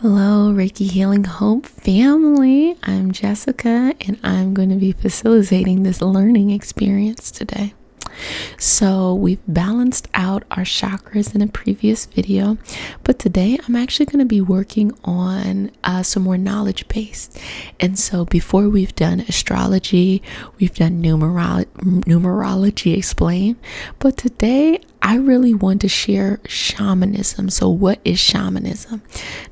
Hello, Reiki Healing Hope family. I'm Jessica, and I'm going to be facilitating this learning experience today. So we've balanced out our chakras in a previous video, but today I'm actually going to be working on some more knowledge base. And so before we've done astrology, we've done numerology explain, but today I really want to share shamanism. So what is shamanism?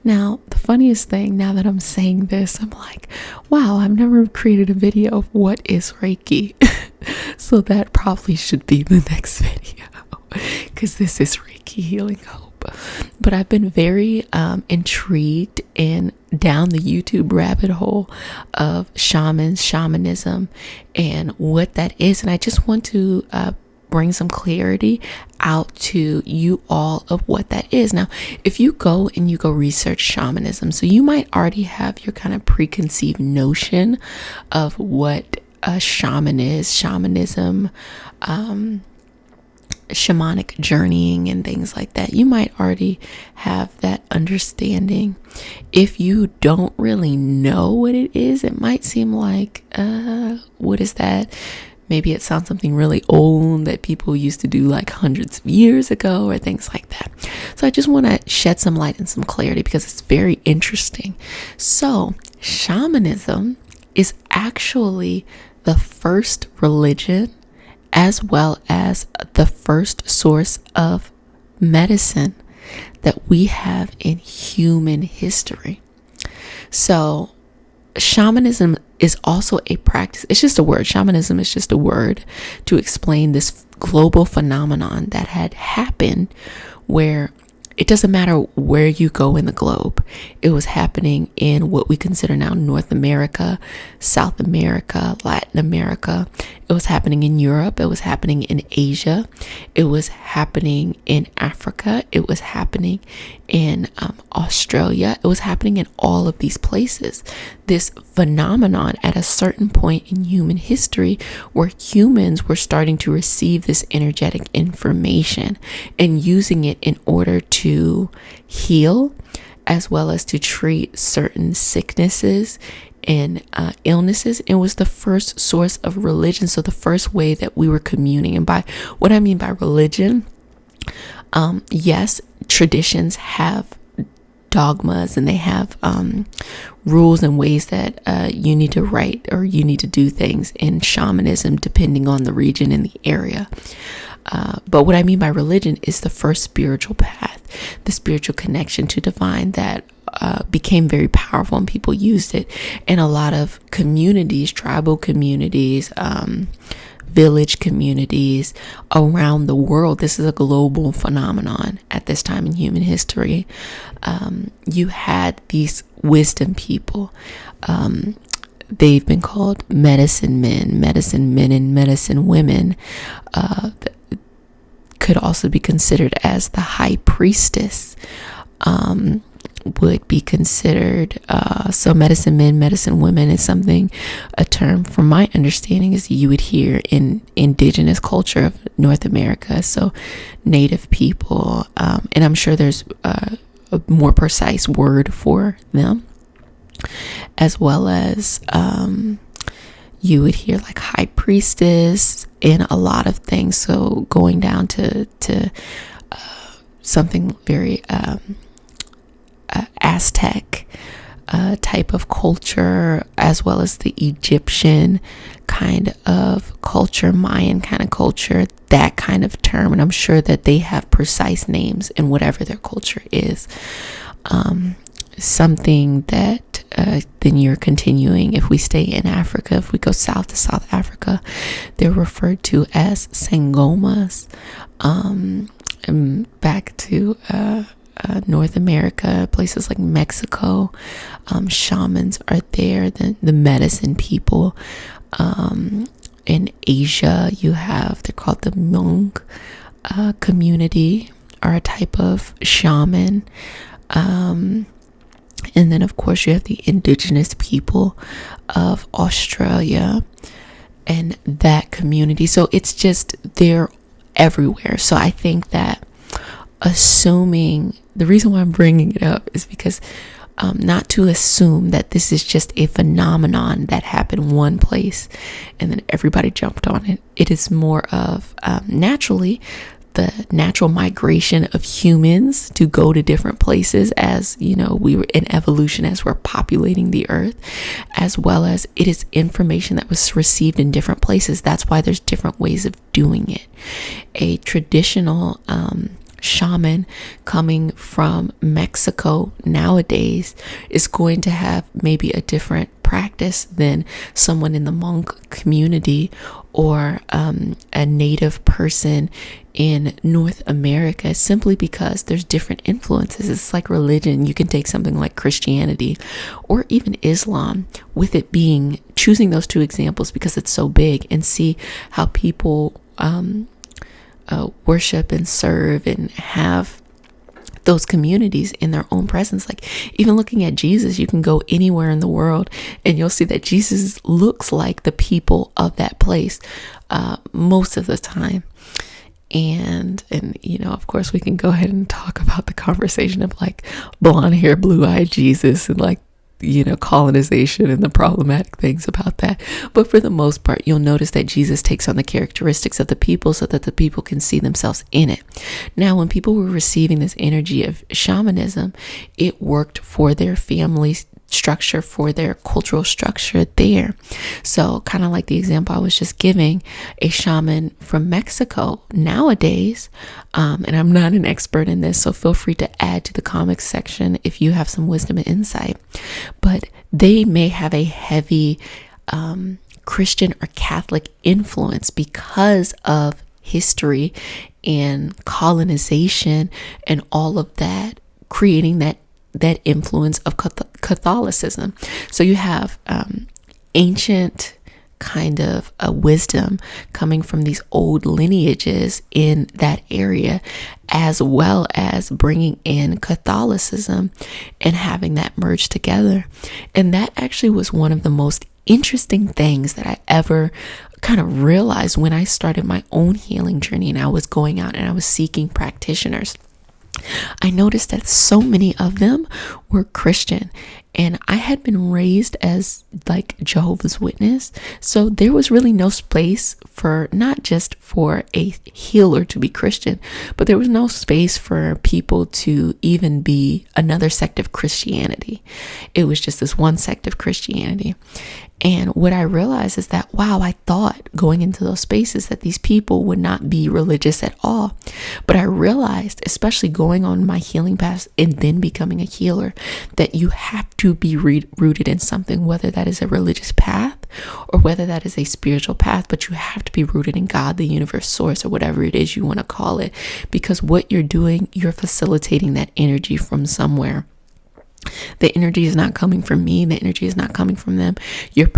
Now, the funniest thing, now that I'm saying this, I'm like, wow, I've never created a video of what is Reiki. So that probably should be the next video, because this is Reiki Healing Hope. But I've been very intrigued and down the YouTube rabbit hole of shamanism, and what that is. And I just want to bring some clarity out to you all of what that is. Now, if you go research shamanism, so you might already have your kind of preconceived notion of what a shaman is, shamanism, shamanic journeying and things like that. You might already have that understanding. If you don't really know what it is, it might seem like, what is that? Maybe it sounds something really old that people used to do like hundreds of years ago or things like that. So I just want to shed some light and some clarity because it's very interesting. So shamanism is actually the first religion as well as the first source of medicine that we have in human history. So shamanism is also a practice. It's just a word. Shamanism is just a word to explain this global phenomenon that had happened where it doesn't matter where you go in the globe. It was happening in what we consider now North America, South America, Latin America. It was happening in Europe. It was happening in Asia. It was happening in Africa. It was happening in Australia. It was happening in all of these places. This phenomenon at a certain point in human history where humans were starting to receive this energetic information and using it in order to heal as well as to treat certain sicknesses and illnesses. It was the first source of religion. So the first way that we were communing. And by what I mean by religion, yes, traditions have dogmas and they have rules and ways that you need to write or you need to do things in shamanism depending on the region and the area. But what I mean by religion is the first spiritual path, the spiritual connection to divine that became very powerful, and people used it in a lot of communities, tribal communities, village communities around the world. This is a global phenomenon at this time in human history. You had these wisdom people. They've been called medicine men, and medicine women. Could also be considered as the high priestess. Would be considered, so medicine men, medicine women is a term from my understanding is you would hear in indigenous culture of North America. So native people, and I'm sure there's a more precise word for them, as well as, you would hear like high priestess in a lot of things. So going down to something very, Aztec type of culture, as well as the Egyptian kind of culture, Mayan kind of culture, that kind of term. And I'm sure that they have precise names in whatever their culture is. Something that then you're continuing, if we stay in Africa, if we go south to South Africa, they're referred to as sangomas. And back to North America, places like Mexico, shamans are there, the medicine people. In Asia, they're called the Hmong community, are a type of shaman. And then, of course, you have the indigenous people of Australia and that community. So it's just, they're everywhere. So I think that the reason why I'm bringing it up is because not to assume that this is just a phenomenon that happened one place and then everybody jumped on it. It is more of naturally the natural migration of humans to go to different places, as we were in evolution as we're populating the earth, as well as it is information that was received in different places. That's why there's different ways of doing it. A traditional shaman coming from Mexico nowadays is going to have maybe a different practice than someone in the monk community or a native person in North America, simply because there's different influences. It's like religion. You can take something like Christianity or even Islam, with it being, choosing those two examples because it's so big, and see how people worship and serve and have those communities in their own presence. Like, even looking at Jesus, you can go anywhere in the world and you'll see that Jesus looks like the people of that place most of the time. And of course, we can go ahead and talk about the conversation of like blonde hair, blue-eyed Jesus, and like colonization and the problematic things about that. But for the most part, you'll notice that Jesus takes on the characteristics of the people so that the people can see themselves in it. Now, when people were receiving this energy of shamanism, it worked for their family structure, for their cultural structure there. So kind of like the example I was just giving, a shaman from Mexico nowadays, and I'm not an expert in this, so feel free to add to the comments section if you have some wisdom and insight, but they may have a heavy Christian or Catholic influence because of history and colonization and all of that, creating that influence of Catholicism. So you have ancient kind of a wisdom coming from these old lineages in that area, as well as bringing in Catholicism and having that merge together. And that actually was one of the most interesting things that I ever kind of realized when I started my own healing journey and I was going out and I was seeking practitioners. I noticed that so many of them were Christian, and I had been raised as like Jehovah's Witness. So there was really no space for, not just for a healer to be Christian, but there was no space for people to even be another sect of Christianity. It was just this one sect of Christianity. And what I realized is that, wow, I thought going into those spaces that these people would not be religious at all. But I realized, especially going on my healing path and then becoming a healer, that you have to be rooted in something, whether that is a religious path or whether that is a spiritual path, but you have to be rooted in God, the universe, source, or whatever it is you want to call it, because what you're doing, you're facilitating that energy from somewhere. The energy is not coming from me. The energy is not coming from them. You're,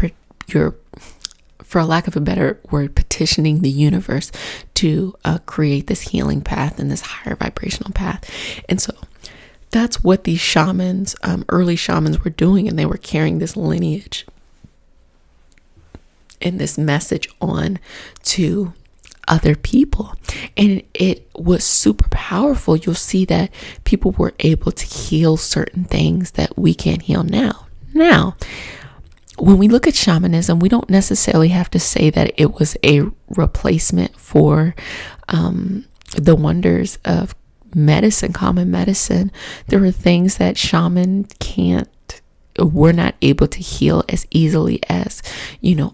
for lack of a better word, petitioning the universe to create this healing path and this higher vibrational path. And so that's what these shamans, early shamans, were doing. And they were carrying this lineage and this message on to other people, and it was super powerful. You'll see that people were able to heal certain things that we can't heal now. Now, when we look at shamanism, we don't necessarily have to say that it was a replacement for the wonders of medicine, common medicine. There were things that we're not able to heal as easily as,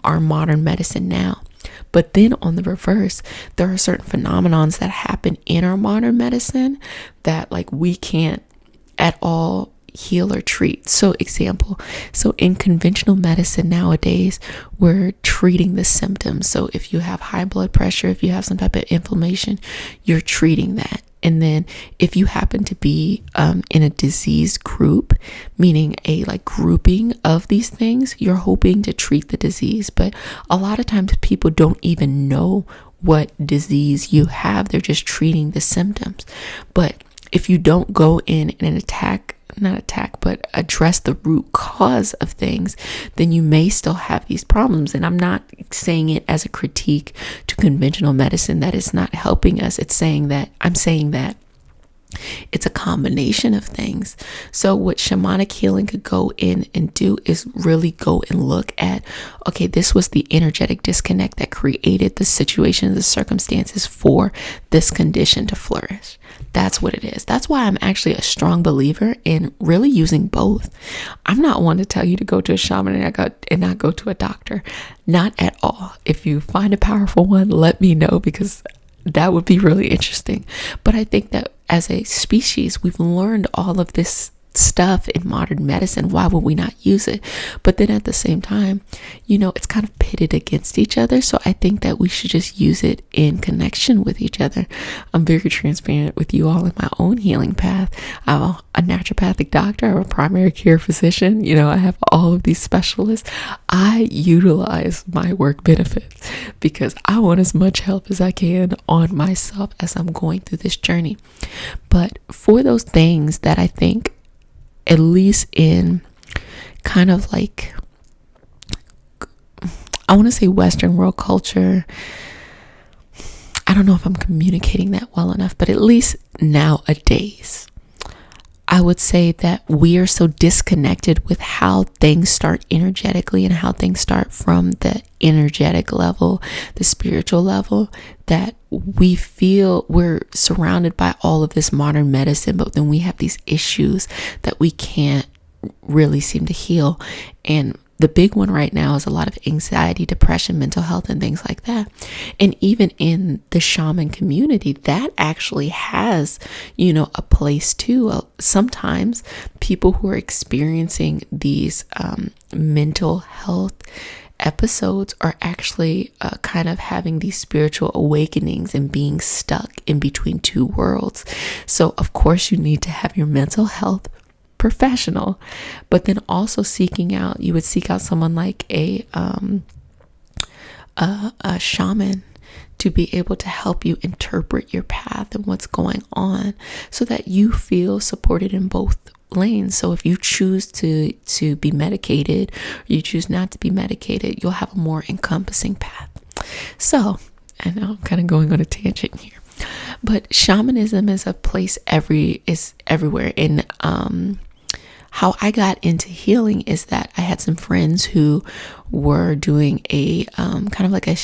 our modern medicine now. But then on the reverse, there are certain phenomenons that happen in our modern medicine that we can't at all heal or treat. So in conventional medicine nowadays, we're treating the symptoms. So if you have high blood pressure, if you have some type of inflammation, you're treating that. And then if you happen to be in a disease group, meaning a grouping of these things, you're hoping to treat the disease. But a lot of times people don't even know what disease you have. They're just treating the symptoms. But if you don't go in and address the root cause of things, then you may still have these problems. And I'm not saying it as a critique to conventional medicine that it's not helping us. I'm saying that It's a combination of things. So what shamanic healing could go in and do is really go and look at, okay, this was the energetic disconnect that created the situation, the circumstances for this condition to flourish. That's what it is. That's why I'm actually a strong believer in really using both. I'm not one to tell you to go to a shaman and not go to a doctor. Not at all. If you find a powerful one, let me know, because that would be really interesting. But I think that as a species, we've learned all of this stuff in modern medicine. Why would we not use it? But then at the same time, it's kind of pitted against each other. So I think that we should just use it in connection with each other. I'm very transparent with you all in my own healing path. I'm a naturopathic doctor. I'm a primary care physician. I have all of these specialists. I utilize my work benefits because I want as much help as I can on myself as I'm going through this journey. But for those things that I think, at least in kind of like, I want to say Western world culture, I don't know if I'm communicating that well enough, but at least nowadays, I would say that we are so disconnected with how things start energetically and how things start from the energetic level, the spiritual level, that we feel we're surrounded by all of this modern medicine, but then we have these issues that we can't really seem to heal. And the big one right now is a lot of anxiety, depression, mental health, and things like that. And even in the shaman community, that actually has, a place too. Sometimes people who are experiencing these mental health episodes are actually kind of having these spiritual awakenings and being stuck in between two worlds. So of course you need to have your mental health professional, but then also you would seek out someone like a shaman to be able to help you interpret your path and what's going on so that you feel supported in both lanes. So if you choose to be medicated, or you choose not to be medicated, you'll have a more encompassing path. So I know I'm kind of going on a tangent here, but shamanism is a place everywhere. And how I got into healing is that I had some friends who were doing a kind of like a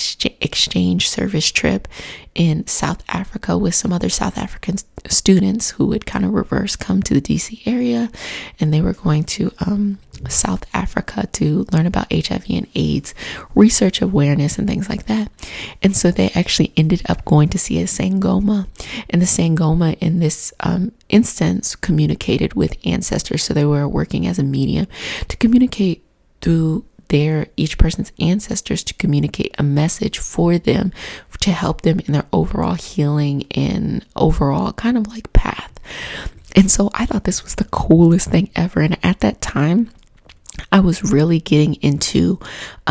exchange service trip in South Africa with some other South African students who would kind of reverse come to the DC area, and they were going to South Africa to learn about HIV and AIDS, research awareness and things like that. And so they actually ended up going to see a Sangoma, and the Sangoma in this instance communicated with ancestors. So they were working as a medium to communicate through each person's ancestors, to communicate a message for them to help them in their overall healing and overall kind of like path. And so I thought this was the coolest thing ever. And at that time, I was really getting into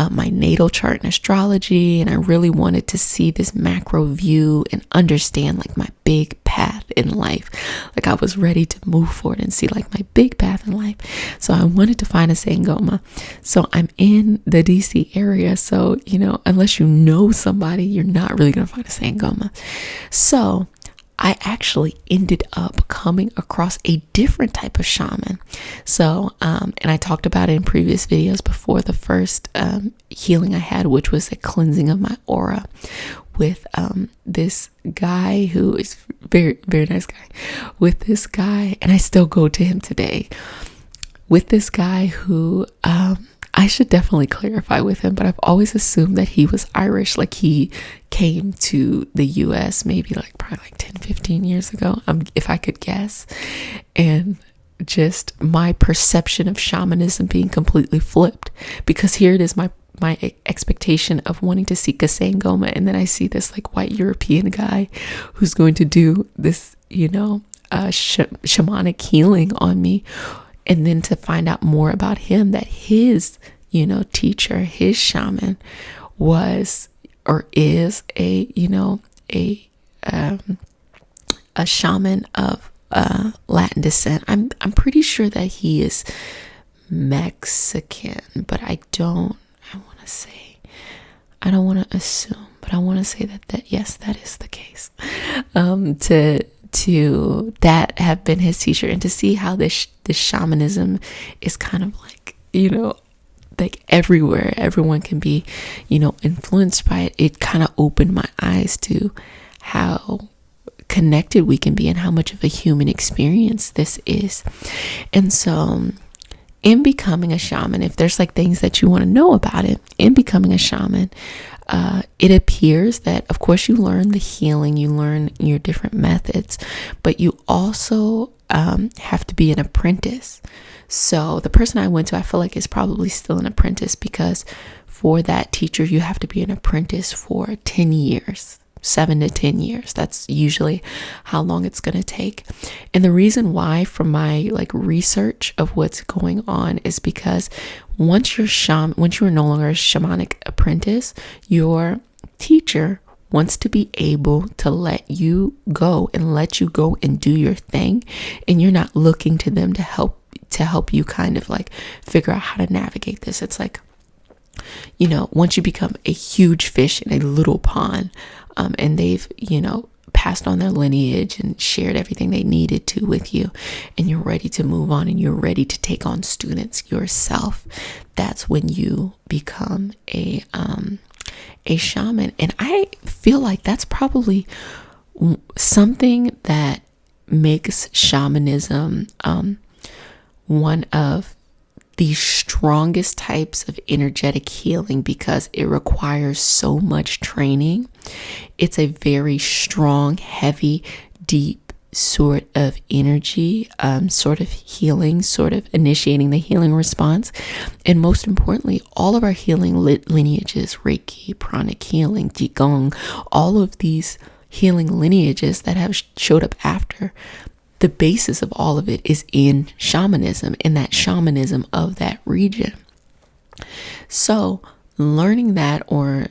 my natal chart and astrology, and I really wanted to see this macro view and understand like my big path in life. Like I was ready to move forward and see like my big path in life. So I wanted to find a Sangoma. So I'm in the DC area. So, unless you know somebody, you're not really going to find a Sangoma. So I actually ended up coming across a different type of shaman. So, and I talked about it in previous videos before. The first healing I had, which was a cleansing of my aura with this guy who is very, very nice guy. With this guy, and I still go to him today. With this guy who I should definitely clarify with him, but I've always assumed that he was Irish. Like he came to the US maybe probably 10, 15 years ago, if I could guess. And just my perception of shamanism being completely flipped, because here it is, my expectation of wanting to seek a Sangoma, and then I see this like white European guy who's going to do this, shamanic healing on me. And then to find out more about him, that his, teacher, his shaman was or is a shaman of Latin descent. I'm pretty sure that he is Mexican, but I don't want to assume, but I want to say that yes, that is the case. that have been his teacher, and to see how this shamanism is kind of like, like everywhere, everyone can be, influenced by it. It kind of opened my eyes to how connected we can be and how much of a human experience this is. And so in becoming a shaman, if there's like things that you want to know about it, in becoming a shaman, it appears that, of course, you learn the healing, you learn your different methods, but you also have to be an apprentice. So the person I went to, I feel like is probably still an apprentice, because for that teacher, you have to be an apprentice for 10 years. 7 to 10 years. That's usually how long it's going to take. And the reason why, from my like research of what's going on, is because once you're no longer a shamanic apprentice, your teacher wants to be able to let you go and do your thing, and you're not looking to them to help you kind of like figure out how to navigate this. It's like, once you become a huge fish in a little pond, and they've, passed on their lineage and shared everything they needed to with you, and you're ready to move on and you're ready to take on students yourself, that's when you become a shaman. And I feel like that's probably something that makes shamanism one of the strongest types of energetic healing, because it requires so much training. It's a very strong, heavy, deep sort of energy, sort of healing, sort of initiating the healing response. And most importantly, all of our healing lineages, Reiki, pranic healing, Qigong, all of these healing lineages that have showed up after, the basis of all of it is in shamanism, in that shamanism of that region. So learning that, or,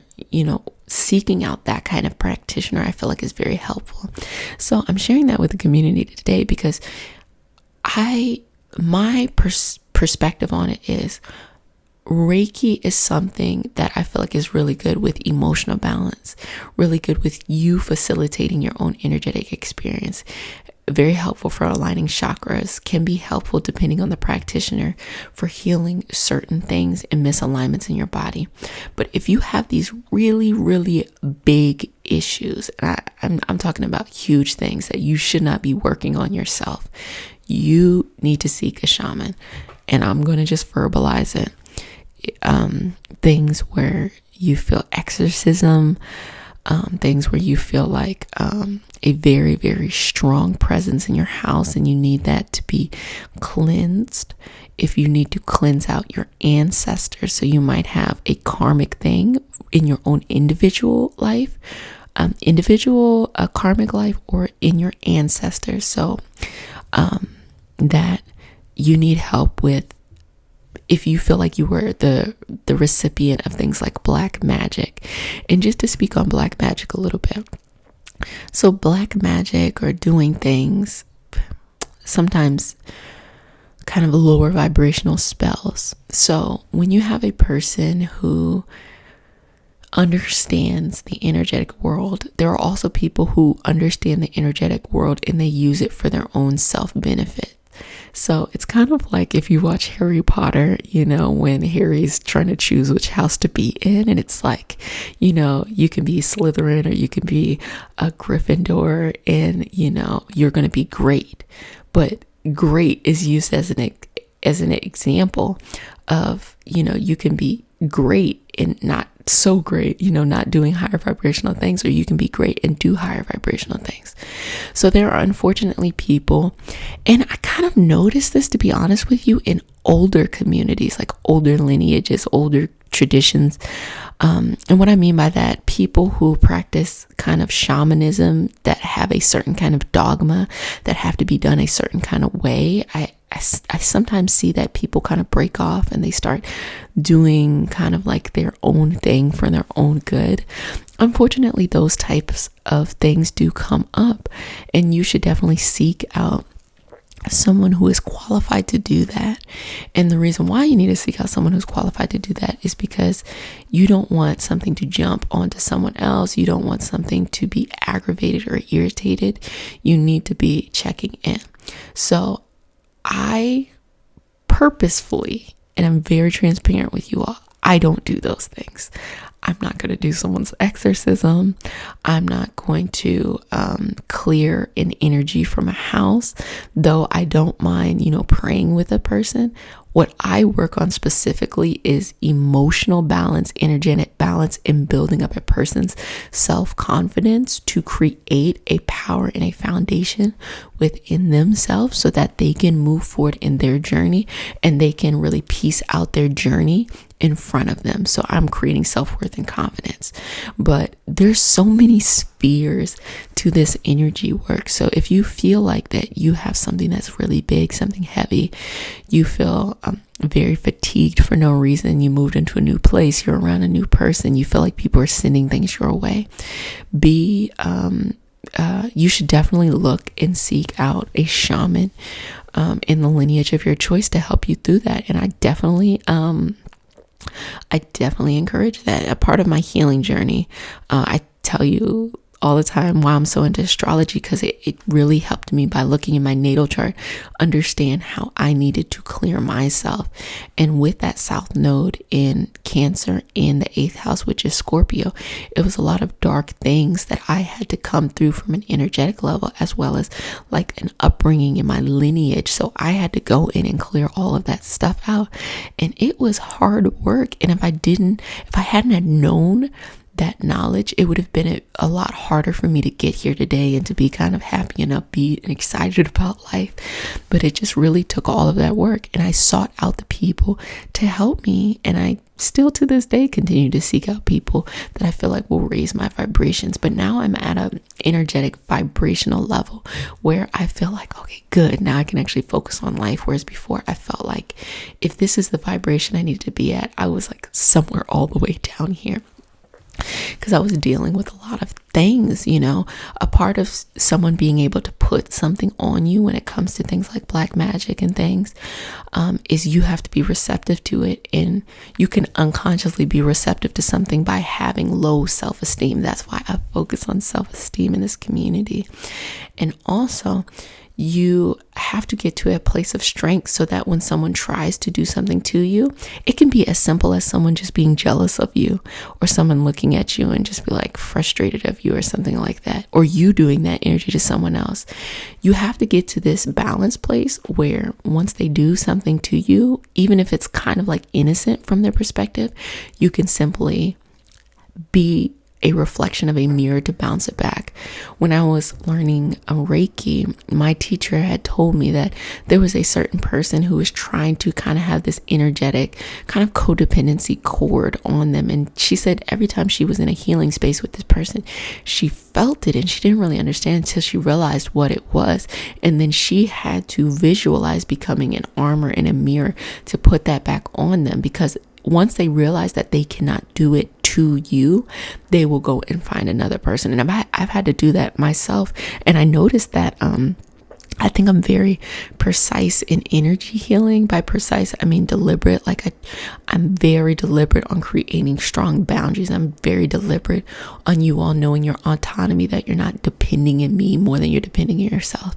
seeking out that kind of practitioner, I feel like is very helpful. So I'm sharing that with the community today, because my perspective on it is, Reiki is something that I feel like is really good with emotional balance, really good with you facilitating your own energetic experience. Very helpful for aligning chakras, can be helpful depending on the practitioner for healing certain things and misalignments in your body. But if you have these really, really big issues, and I'm talking about huge things that you should not be working on yourself, you need to seek a shaman. And I'm going to just verbalize it. Things where you feel exorcism, things where you feel like a very, very strong presence in your house, and you need that to be cleansed. If you need to cleanse out your ancestors, so you might have a karmic thing in your own individual life, karmic life, or in your ancestors. So that you need help with, if you feel like you were the recipient of things like black magic. And just to speak on black magic a little bit. So black magic, or doing things, sometimes kind of lower vibrational spells. So when you have a person who understands the energetic world, there are also people who understand the energetic world and they use it for their own self-benefit. So it's kind of like if you watch Harry Potter, when Harry's trying to choose which house to be in, and it's like, you can be Slytherin or you can be a Gryffindor, and, you're going to be great. But great is used as an example of, you can be great and not so great, not doing higher vibrational things, or you can be great and do higher vibrational things. So there are unfortunately people, and I kind of noticed this, to be honest with you, in older communities, like older lineages, older traditions. And what I mean by that, people who practice kind of shamanism that have a certain kind of dogma that have to be done a certain kind of way. I sometimes see that people kind of break off and they start doing kind of like their own thing for their own good. Unfortunately, those types of things do come up, and you should definitely seek out someone who is qualified to do that. And the reason why you need to seek out someone who's qualified to do that is because you don't want something to jump onto someone else. You don't want something to be aggravated or irritated. You need to be checking in. So I purposefully, and I'm very transparent with you all, I don't do those things. I'm not going to do someone's exorcism. I'm not going to clear an energy from a house, though I don't mind, praying with a person. What I work on specifically is emotional balance, energetic balance, and building up a person's self-confidence to create a power and a foundation within themselves so that they can move forward in their journey and they can really piece out their journey in front of them. So I'm creating self-worth and confidence. But there's so many spheres to this energy work. So if you feel like that you have something that's really big, something heavy, you feel very fatigued for no reason, you moved into a new place, you're around a new person, you feel like people are sending things your way, you should definitely look and seek out a shaman in the lineage of your choice to help you through that. And I definitely encourage that. A part of my healing journey, I tell you all the time why I'm so into astrology, because it really helped me by looking in my natal chart, understand how I needed to clear myself. And with that South Node in Cancer in the 8th house, which is Scorpio, it was a lot of dark things that I had to come through from an energetic level, as well as like an upbringing in my lineage. So I had to go in and clear all of that stuff out. And it was hard work. And if I hadn't had known that knowledge, it would have been a lot harder for me to get here today and to be kind of happy and upbeat and excited about life. But it just really took all of that work, and I sought out the people to help me, and I still to this day continue to seek out people that I feel like will raise my vibrations. But now I'm at an energetic vibrational level where I feel like, okay, good, now I can actually focus on life. Whereas before I felt like if this is the vibration I needed to be at, I was like somewhere all the way down here, because I was dealing with a lot of things. A part of someone being able to put something on you when it comes to things like black magic and things is you have to be receptive to it. And you can unconsciously be receptive to something by having low self-esteem. That's why I focus on self-esteem in this community. And also, you have to get to a place of strength so that when someone tries to do something to you, it can be as simple as someone just being jealous of you, or someone looking at you and just be like frustrated of you or something like that, or you doing that energy to someone else. You have to get to this balance place where once they do something to you, even if it's kind of like innocent from their perspective, you can simply be a reflection of a mirror to bounce it back. When I was learning Reiki, my teacher had told me that there was a certain person who was trying to kind of have this energetic kind of codependency cord on them. And she said every time she was in a healing space with this person, she felt it, and she didn't really understand until she realized what it was. And then she had to visualize becoming an armor and a mirror to put that back on them, because once they realize that they cannot do it to you, they will go and find another person. And I've had to do that myself. And I noticed that I think I'm very precise in energy healing. By precise, I mean deliberate. Like I'm very deliberate on creating strong boundaries. I'm very deliberate on you all knowing your autonomy, that you're not depending on me more than you're depending on yourself.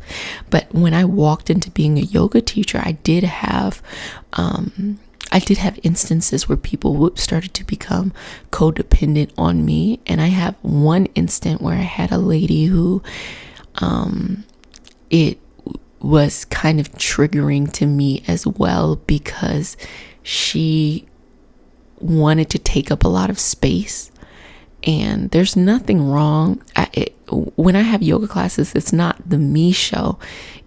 But when I walked into being a yoga teacher, I did have instances where people started to become codependent on me. And I have one instant where I had a lady who it was kind of triggering to me as well, because she wanted to take up a lot of space. And there's nothing wrong. When I have yoga classes, it's not the me show,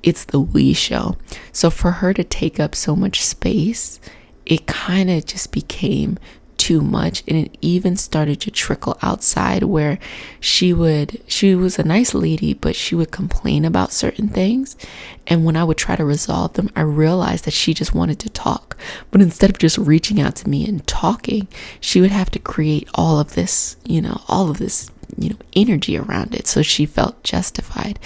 it's the we show. So for her to take up so much space, it kind of just became too much. And it even started to trickle outside, where she was a nice lady, but she would complain about certain things. And when I would try to resolve them, I realized that she just wanted to talk. But instead of just reaching out to me and talking, she would have to create all of this energy around it. So she felt justified.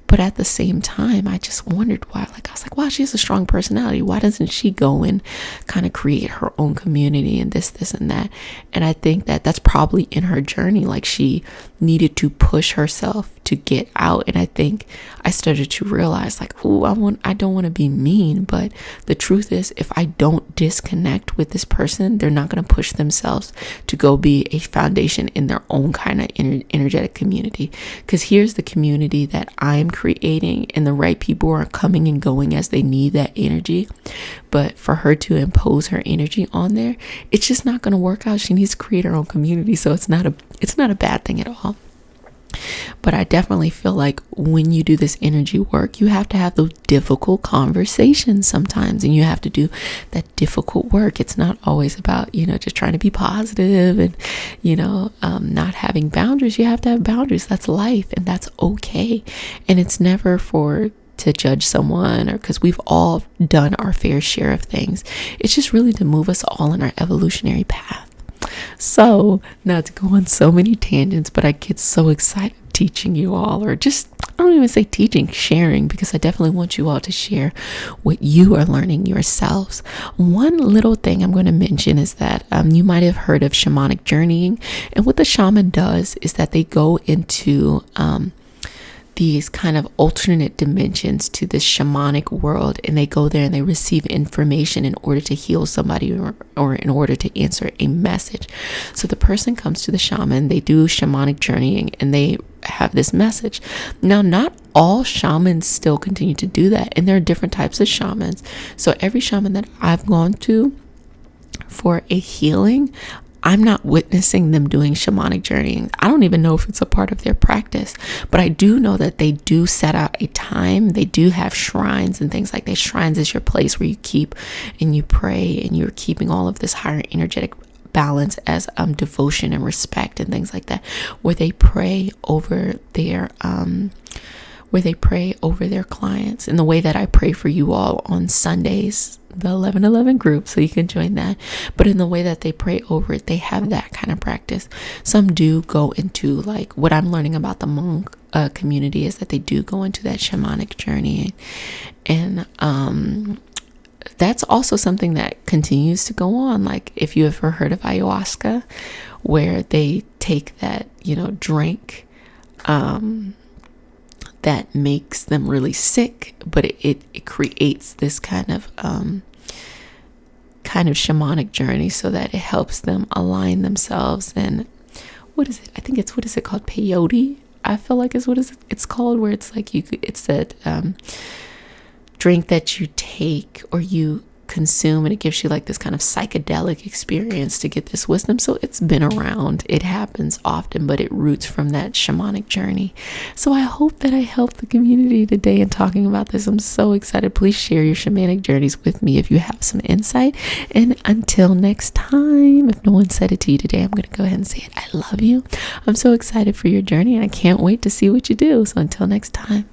But at the same time, I just wondered why. Like, I was like, wow, she has a strong personality. Why doesn't she go and kind of create her own community and this, and that? And I think that that's probably in her journey. Like, she needed to push herself to get out. And I think I started to realize, like, I don't want to be mean, but the truth is, if I don't disconnect with this person, they're not going to push themselves to go be a foundation in their own kind of energetic community. Because here's the community that I'm creating, and the right people are coming and going as they need that energy. But for her to impose her energy on there, it's just not going to work out. She needs to create her own community. So it's not a bad thing at all. But I definitely feel like when you do this energy work, you have to have those difficult conversations sometimes, and you have to do that difficult work. It's not always about, just trying to be positive and, not having boundaries. You have to have boundaries. That's life, and that's okay. And it's never to judge someone, or because we've all done our fair share of things. It's just really to move us all in our evolutionary path. So, not to go on so many tangents, but I get so excited teaching you all, or just, I don't even say teaching, sharing, because I definitely want you all to share what you are learning yourselves. One little thing I'm going to mention is that you might have heard of shamanic journeying. And what the shaman does is that they go into these kind of alternate dimensions to this shamanic world, and they go there and they receive information in order to heal somebody, or in order to answer a message. So the person comes to the shaman, they do shamanic journeying, and they have this message. Now, not all shamans still continue to do that, and there are different types of shamans. So every shaman that I've gone to for a healing, I'm not witnessing them doing shamanic journeying. I don't even know if it's a part of their practice, but I do know that they do set out a time. They do have shrines and things like that. Shrines is your place where you keep and you pray, and you're keeping all of this higher energetic balance as devotion and respect and things like that, where they pray over their clients, in the way that I pray for you all on Sundays, the 11:11 group, so you can join that. But in the way that they pray over it, they have that kind of practice. Some do go into, like, what I'm learning about the monk community is that they do go into that shamanic journey, and that's also something that continues to go on. Like, if you ever heard of ayahuasca, where they take that drink that makes them really sick, but it creates this kind of shamanic journey, so that it helps them align themselves. And what is it called? Peyote, I feel like is what it's called, where it's like it's that drink that you take or you consume, and it gives you like this kind of psychedelic experience to get this wisdom. So it's been around, it happens often, but it roots from that shamanic journey. So I hope that I helped the community today in talking about this. I'm so excited. Please share your shamanic journeys with me if you have some insight. And until next time, if no one said it to you today, I'm going to go ahead and say it. I love you. I'm so excited for your journey, and I can't wait to see what you do. So until next time.